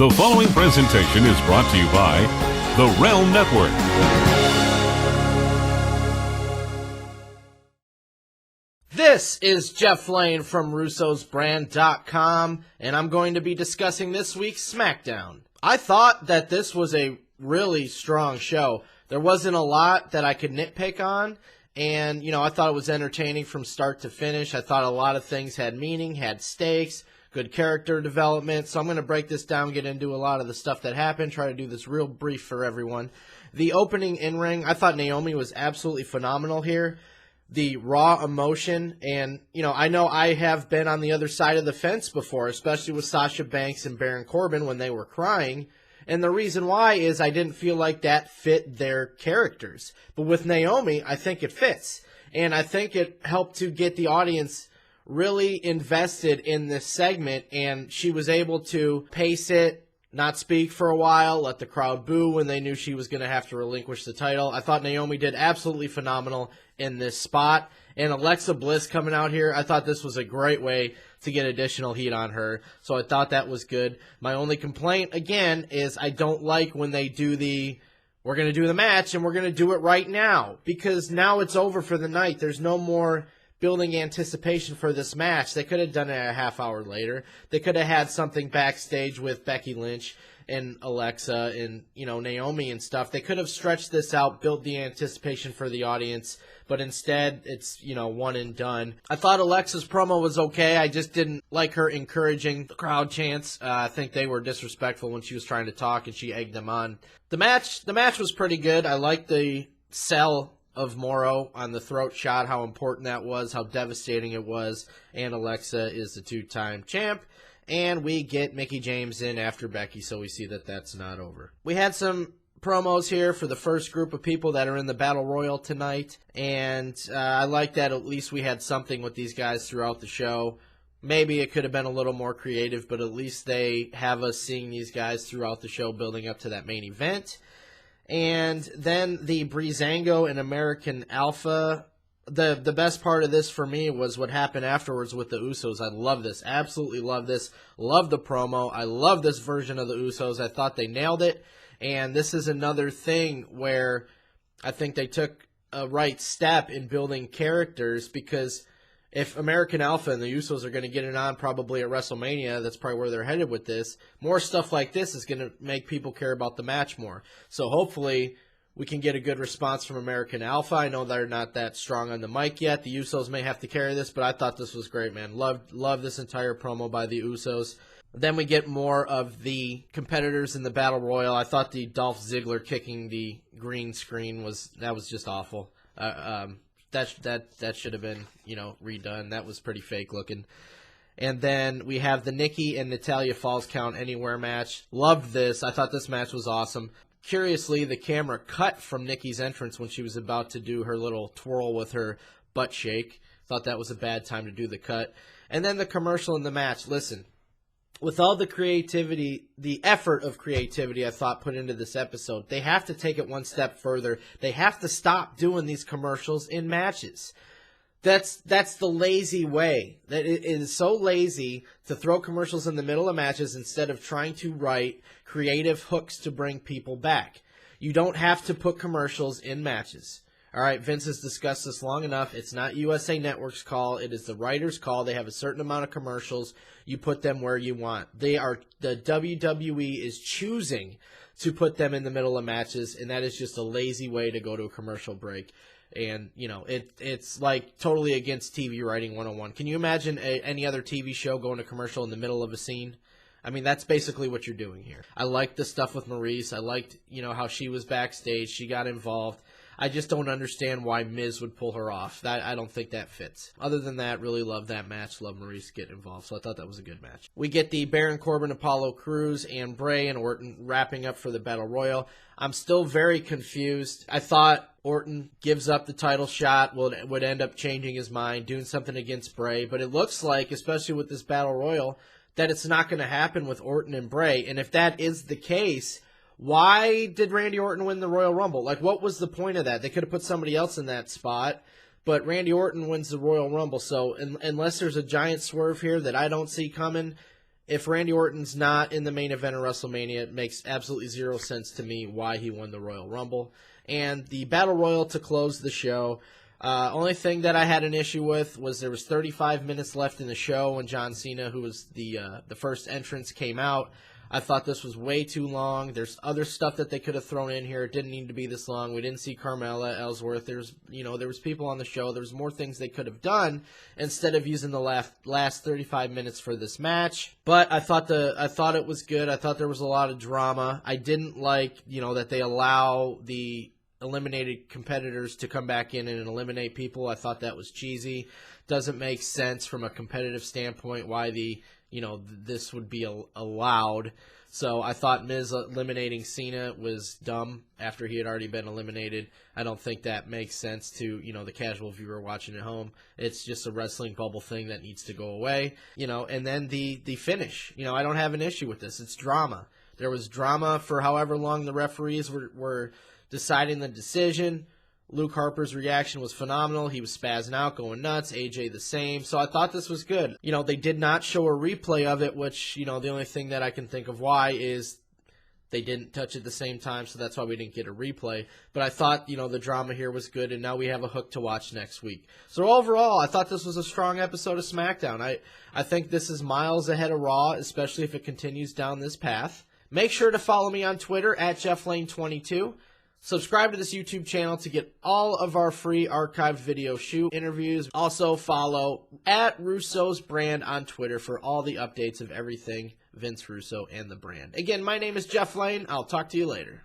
The following presentation is brought to you by the Realm Network. This is Jeff Lane from Russo'sBrand.com, and I'm going to be discussing this week's SmackDown. I thought that this was a really strong show. There wasn't a lot that I could nitpick on, and, I thought it was entertaining from start to finish. I thought a lot of things had meaning, had stakes, good character development. So I'm going to break this down, get into a lot of the stuff that happened, try to do this real brief for everyone. The opening in-ring, I thought Naomi was absolutely phenomenal here. The raw emotion, and, I know I have been on the other side of the fence before, especially with Sasha Banks and Baron Corbin when they were crying. And the reason why is I didn't feel like that fit their characters. But with Naomi, I think it fits. And I think it helped to get the audience really invested in this segment, and she was able to pace it, not speak for a while, let the crowd boo when they knew she was going to have to relinquish the title. I thought Naomi did absolutely phenomenal in this spot. And Alexa Bliss coming out here, I thought this was a great way to get additional heat on her. So I thought that was good. My only complaint, again, is I don't like when they do we're going to do the match and we're going to do it right now. Because now it's over for the night. There's no more building anticipation for this match. They could have done it a half hour later. They could have had something backstage with Becky Lynch and Alexa and, Naomi and stuff. They could have stretched this out, built the anticipation for the audience, but instead it's, one and done. I thought Alexa's promo was okay. I just didn't like her encouraging the crowd chants. I think they were disrespectful when she was trying to talk and she egged them on. The match was pretty good. I liked the sell of Morrow on the throat shot, how important that was, how devastating it was, and Alexa is the two-time champ, and we get Mickie James in after Becky, so we see that that's not over. We had some promos here for the first group of people that are in the Battle Royal tonight, and I like that at least we had something with these guys throughout the show. Maybe it could have been a little more creative, but at least they have us seeing these guys throughout the show building up to that main event. And then the Breezango and American Alpha. The best part of this for me was what happened afterwards with the Usos. I love this. Absolutely love this. Love the promo. I love this version of the Usos. I thought they nailed it. And this is another thing where I think they took a right step in building characters, because if American Alpha and the Usos are going to get it on probably at WrestleMania, that's probably where they're headed with this, more stuff like this is going to make people care about the match more. So hopefully we can get a good response from American Alpha. I know they're not that strong on the mic yet. The Usos may have to carry this, but I thought this was great, man. Love this entire promo by the Usos. Then we get more of the competitors in the Battle Royal. I thought the Dolph Ziggler kicking the green screen was just awful. That should have been, redone. That was pretty fake looking. And then we have the Nikki and Natalya Falls Count Anywhere match. Loved this. I thought this match was awesome. Curiously, the camera cut from Nikki's entrance when she was about to do her little twirl with her butt shake. Thought that was a bad time to do the cut. And then the commercial in the match. Listen, with all the creativity, the effort of creativity I thought put into this episode, they have to take it one step further. They have to stop doing these commercials in matches. That's the lazy way. That it is so lazy to throw commercials in the middle of matches instead of trying to write creative hooks to bring people back. You don't have to put commercials in matches. All right, Vince has discussed this long enough. It's not USA Network's call. It is the writer's call. They have a certain amount of commercials. You put them where you want. The WWE is choosing to put them in the middle of matches, and that is just a lazy way to go to a commercial break. And, it's like totally against TV writing 101. Can you imagine any other TV show going to commercial in the middle of a scene? I mean, that's basically what you're doing here. I liked the stuff with Maurice. I liked, how she was backstage. She got involved. I just don't understand why Miz would pull her off. I don't think that fits. Other than that, really love that match. Love Maurice getting involved, so I thought that was a good match. We get the Baron Corbin, Apollo Crews, and Bray and Orton wrapping up for the Battle Royal. I'm still very confused. I thought Orton gives up the title shot, would end up changing his mind, doing something against Bray, but it looks like, especially with this Battle Royal, that it's not going to happen with Orton and Bray. And if that is the case, why did Randy Orton win the Royal Rumble? Like, what was the point of that? They could have put somebody else in that spot, but Randy Orton wins the Royal Rumble. So unless there's a giant swerve here that I don't see coming, if Randy Orton's not in the main event of WrestleMania, it makes absolutely zero sense to me why he won the Royal Rumble. And the Battle Royal to close the show, only thing that I had an issue with was there was 35 minutes left in the show when John Cena, who was the first entrance, came out. I thought this was way too long. There's other stuff that they could have thrown in here. It didn't need to be this long. We didn't see Carmella, Ellsworth. There was people on the show. There was more things they could have done instead of using the last 35 minutes for this match. But I thought it was good. I thought there was a lot of drama. I didn't like, that they allow the eliminated competitors to come back in and eliminate people. I thought that was cheesy. Doesn't make sense from a competitive standpoint why this would be allowed. So I thought Miz eliminating Cena was dumb after he had already been eliminated. I don't think that makes sense to, the casual viewer watching at home. It's just a wrestling bubble thing that needs to go away. And then the finish. I don't have an issue with this. It's drama. There was drama for however long the referees were deciding the decision. Luke Harper's reaction was phenomenal. He was spazzing out, going nuts. AJ the same. So I thought this was good. They did not show a replay of it, which, the only thing that I can think of why is they didn't touch at the same time, so that's why we didn't get a replay. But I thought, the drama here was good, and now we have a hook to watch next week. So overall, I thought this was a strong episode of SmackDown. I think this is miles ahead of Raw, especially if it continues down this path. Make sure to follow me on Twitter at JeffLane22. Subscribe to this YouTube channel to get all of our free archived video shoot interviews. Also follow at Russo's Brand on Twitter for all the updates of everything Vince Russo and the brand. Again, my name is Jeff Lane. I'll talk to you later.